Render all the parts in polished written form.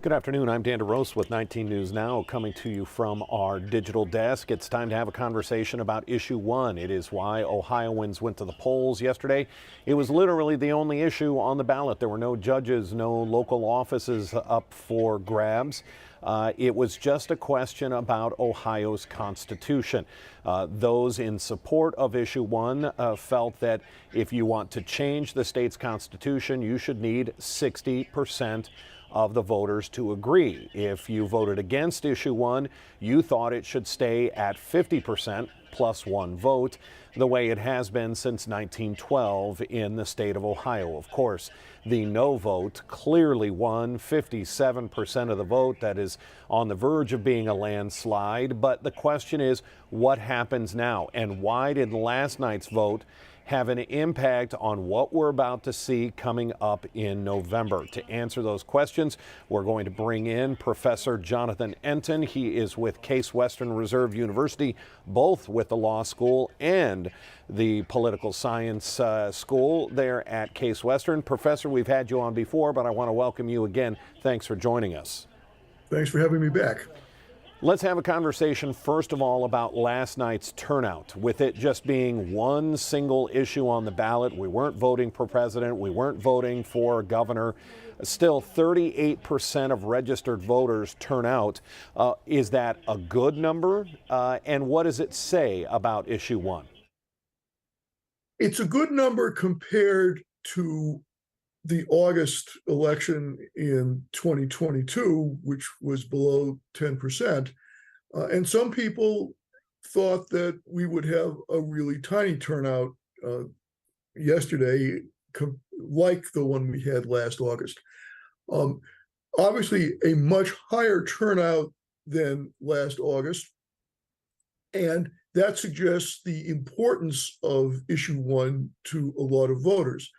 Good afternoon. I'm Dan DeRose with 19 News Now, coming to you from our digital desk. It's time to have a conversation about issue one. It is why Ohioans went to the polls yesterday. It was literally the only issue on the ballot. There were no judges, no local offices up for grabs. It was just a question about Ohio's Constitution. Those in support of issue one felt that if you want to change the state's Constitution, you should need 60% of the voters to agree. If you voted against issue one, you thought it should stay at 50% plus one vote, the way it has been since 1912 in the state of Ohio. Of course, the no vote clearly won 57% of the vote. That is on the verge of being a landslide. But the question is, what happens now? And why did last night's vote have an impact on what we're about to see coming up in November? To answer those questions, we're going to bring in Professor Jonathan Enton. He is with Case Western Reserve University, both with the law school and the political science school there at Case Western. Professor, we've had you on before, but I want to welcome you again. Thanks for joining us. Thanks for having me back. Let's have a conversation, first of all, about last night's turnout. With it just being one single issue on the ballot, we weren't voting for president, we weren't voting for governor. Still, 38% of registered voters turn out. Is that a good number? And what does it say about issue one? It's a good number compared to the August election in 2022, which was below 10%. And some people thought that we would have a really tiny turnout yesterday, like the one we had last August. Obviously, a much higher turnout than last August. And that suggests the importance of issue one to a lot of voters.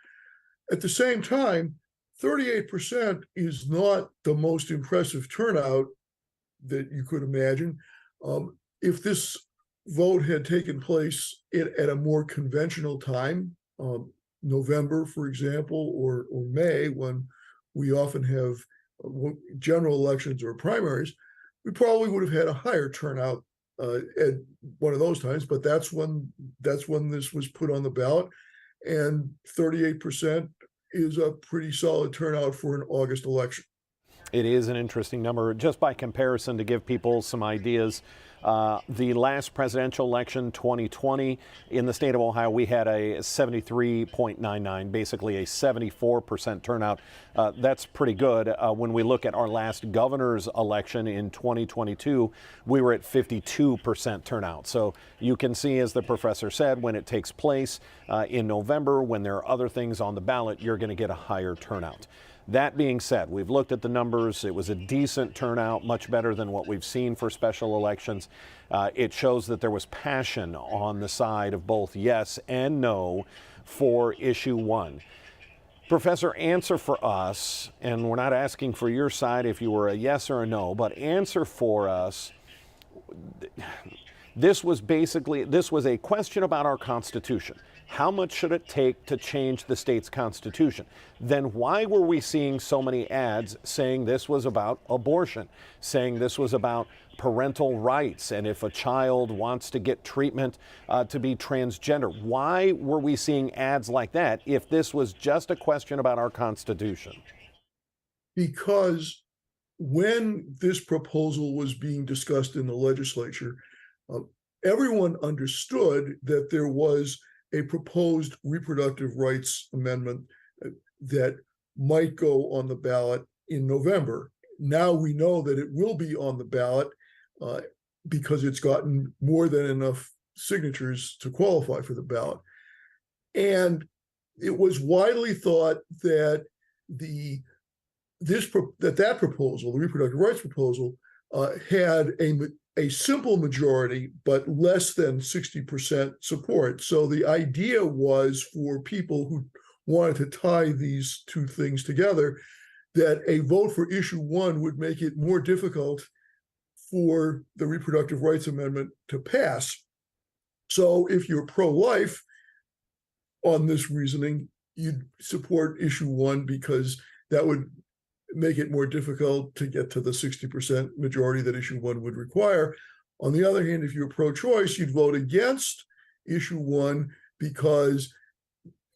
At the same time, 38% is not the most impressive turnout that you could imagine. If this vote had taken place at a more conventional time, November, for example, or May, when we often have general elections or primaries, we probably would have had a higher turnout at one of those times. But that's when this was put on the ballot. And 38% is a pretty solid turnout for an August election. It is an interesting number. Just by comparison, to give people some ideas, the last presidential election, 2020, in the state of Ohio, we had a 73.99, basically a 74% turnout. That's pretty good. When we look at our last governor's election in 2022, we were at 52% turnout. So you can see, as the professor said, when it takes place in November, when there are other things on the ballot, you're going to get a higher turnout. That being said, we've looked at the numbers. It was a decent turnout, much better than what we've seen for special elections. It shows that there was passion on the side of both yes and no for issue one. Professor, answer for us, and we're not asking for your side if you were a yes or a no, but answer for us. This was a question about our Constitution. How much should it take to change the state's Constitution? Then why were we seeing so many ads saying this was about abortion, saying this was about parental rights, and if a child wants to get treatment to be transgender? Why were we seeing ads like that if this was just a question about our Constitution? Because when this proposal was being discussed in the legislature, everyone understood that there was a proposed reproductive rights amendment that might go on the ballot in November. Now we know that it will be on the ballot because it's gotten more than enough signatures to qualify for the ballot. And it was widely thought that that proposal, the reproductive rights proposal, had a simple majority, but less than 60% support. So the idea was for people who wanted to tie these two things together, that a vote for issue one would make it more difficult for the reproductive rights amendment to pass. So if you're pro-life, on this reasoning, you'd support issue one because that would make it more difficult to get to the 60% majority that issue one would require. On the other hand, if you're pro-choice, you'd vote against issue one because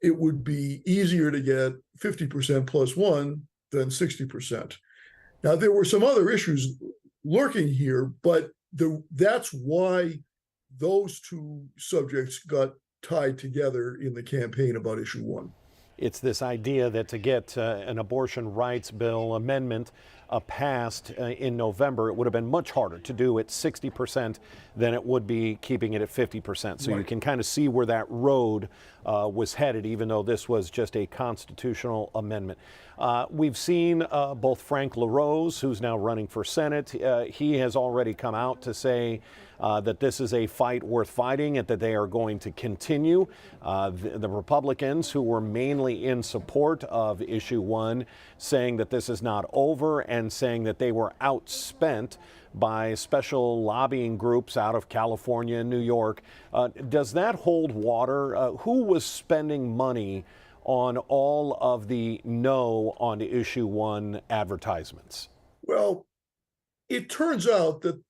it would be easier to get 50% plus one than 60%. Now, there were some other issues lurking here, but that's why those two subjects got tied together in the campaign about issue one. It's this idea that to get an abortion rights bill amendment passed in November, it would have been much harder to do at 60% than it would be keeping it at 50%. So right. You can kind of see where that road was headed, even though this was just a constitutional amendment. We've seen both Frank LaRose, who's now running for Senate, he has already come out to say that this is a fight worth fighting and that they are going to continue. The Republicans, who were mainly in support of issue one, saying that this is not over and saying that they were outspent by special lobbying groups out of California and New York. Does that hold water? Who was spending money on all of the no on issue one advertisements? Well, it turns out that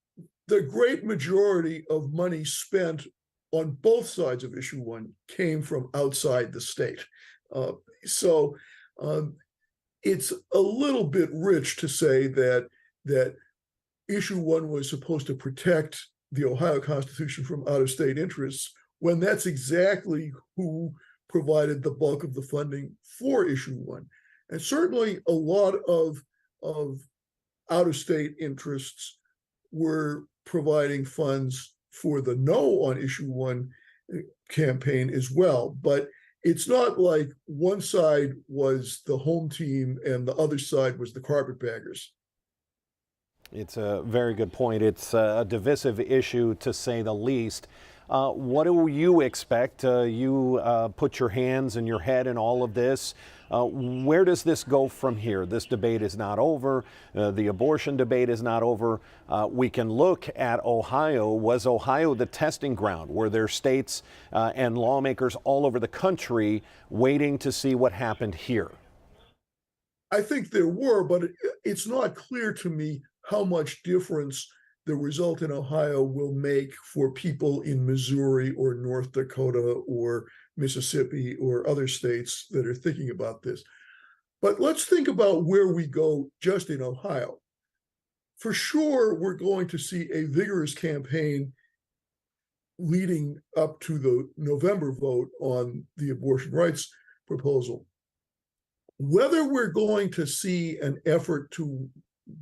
the great majority of money spent on both sides of issue one came from outside the state. So it's a little bit rich to say that issue one was supposed to protect the Ohio Constitution from out-of-state interests, when that's exactly who provided the bulk of the funding for issue one. And certainly a lot of out-of-state interests were providing funds for the no on issue one campaign as well. But it's not like one side was the home team and the other side was the carpetbaggers. It's a very good point. It's a divisive issue, to say the least. What do you expect? You put your hands and your head in all of this. Where does this go from here? This debate is not over. The abortion debate is not over. We can look at Ohio. Was Ohio the testing ground? Were there states and lawmakers all over the country waiting to see what happened here? I think there were, but it's not clear to me how much difference the result in Ohio will make for people in Missouri or North Dakota or Mississippi or other states that are thinking about this. But let's think about where we go just in Ohio. For sure, we're going to see a vigorous campaign leading up to the November vote on the abortion rights proposal. Whether we're going to see an effort to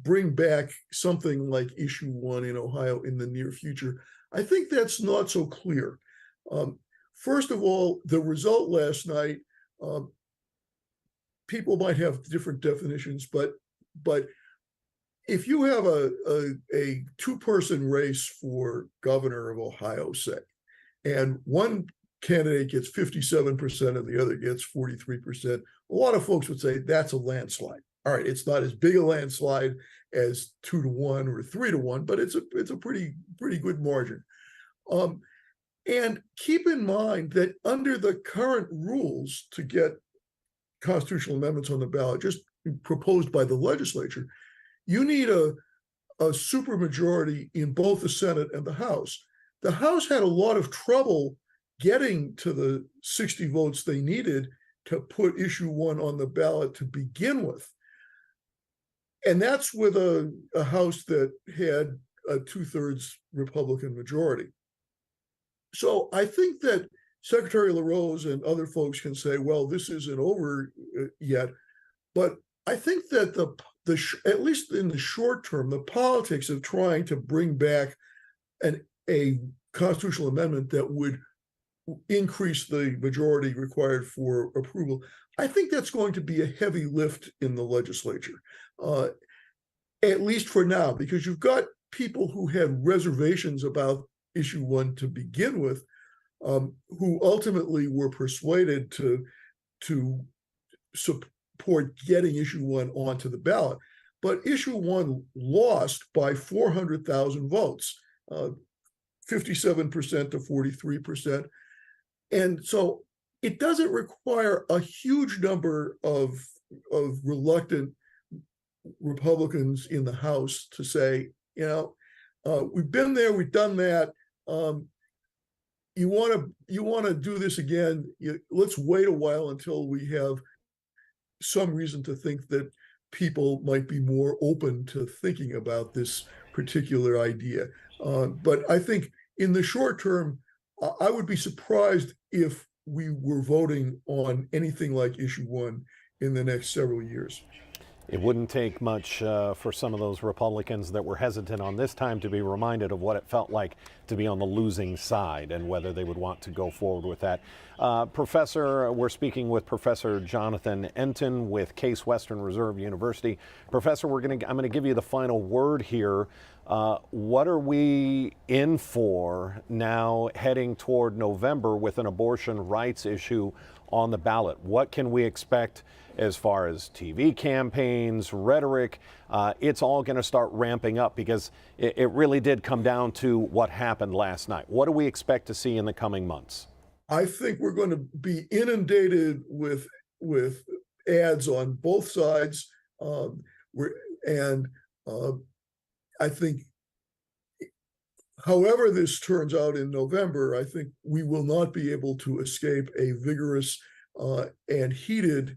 bring back something like issue one in Ohio in the near future, I think that's not so clear. First of all, the result last night, people might have different definitions, but if you have a two-person race for governor of Ohio, say, and one candidate gets 57% and the other gets 43%, a lot of folks would say that's a landslide. All right, it's not as big a landslide as 2-1 or 3-1, but it's a pretty good margin. And keep in mind that under the current rules to get constitutional amendments on the ballot, just proposed by the legislature, you need a supermajority in both the Senate and the House. The House had a lot of trouble getting to the 60 votes they needed to put issue one on the ballot to begin with. And that's with a House that had a 2/3 Republican majority. So I think that Secretary LaRose and other folks can say, well, this isn't over yet. But I think that at least in the short term, the politics of trying to bring back a constitutional amendment that would increase the majority required for approval, I think that's going to be a heavy lift in the legislature, at least for now, because you've got people who had reservations about issue one to begin with, who ultimately were persuaded to support getting issue one onto the ballot. But issue one lost by 400,000 votes, 57% to 43%. And so it doesn't require a huge number of reluctant Republicans in the House to say, we've been there, we've done that. You want to do this again? Let's wait a while until we have some reason to think that people might be more open to thinking about this particular idea. But I think in the short term, I would be surprised if we were voting on anything like issue one in the next several years. It wouldn't take much for some of those Republicans that were hesitant on this time to be reminded of what it felt like to be on the losing side and whether they would want to go forward with that. Professor, we're speaking with Professor Jonathan Enton with Case Western Reserve University. Professor, I'm going to give you the final word here. What are we in for now heading toward November with an abortion rights issue on the ballot? What can we expect as far as TV campaigns, rhetoric? It's all going to start ramping up because it really did come down to what happened last night. What do we expect to see in the coming months? I think we're going to be inundated with ads on both sides, I think, however this turns out in November, I think we will not be able to escape a vigorous and heated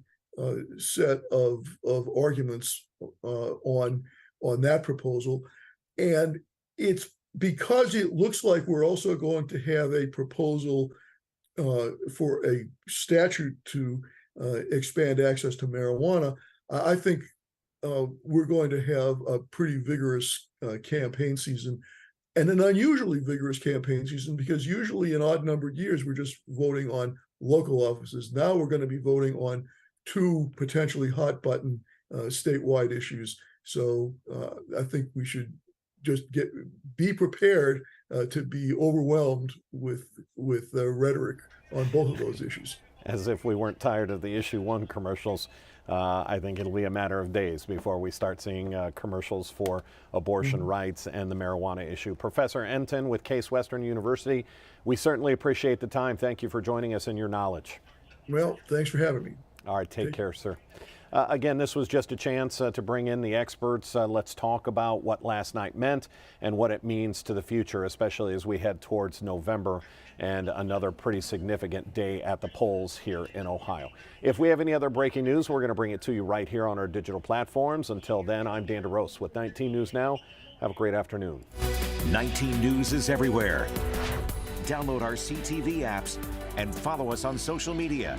set of arguments on that proposal. And it's because it looks like we're also going to have a proposal for a statute to expand access to marijuana. I think we're going to have a pretty vigorous campaign season, and an unusually vigorous campaign season, because usually in odd-numbered years, we're just voting on local offices. Now we're going to be voting on two potentially hot-button statewide issues. So I think we should just be prepared to be overwhelmed with rhetoric on both of those issues. As if we weren't tired of the issue one commercials. I think it'll be a matter of days before we start seeing commercials for abortion rights and the marijuana issue. Professor Enton with Case Western University, we certainly appreciate the time. Thank you for joining us and your knowledge. Well, thanks for having me. All right, take care, sir. Again, this was just a chance to bring in the experts. Let's talk about what last night meant and what it means to the future, especially as we head towards November and another pretty significant day at the polls here in Ohio. If we have any other breaking news, we're going to bring it to you right here on our digital platforms. Until then, I'm Dan DeRose with 19 News Now. Have a great afternoon. 19 News is everywhere. Download our CTV apps and follow us on social media.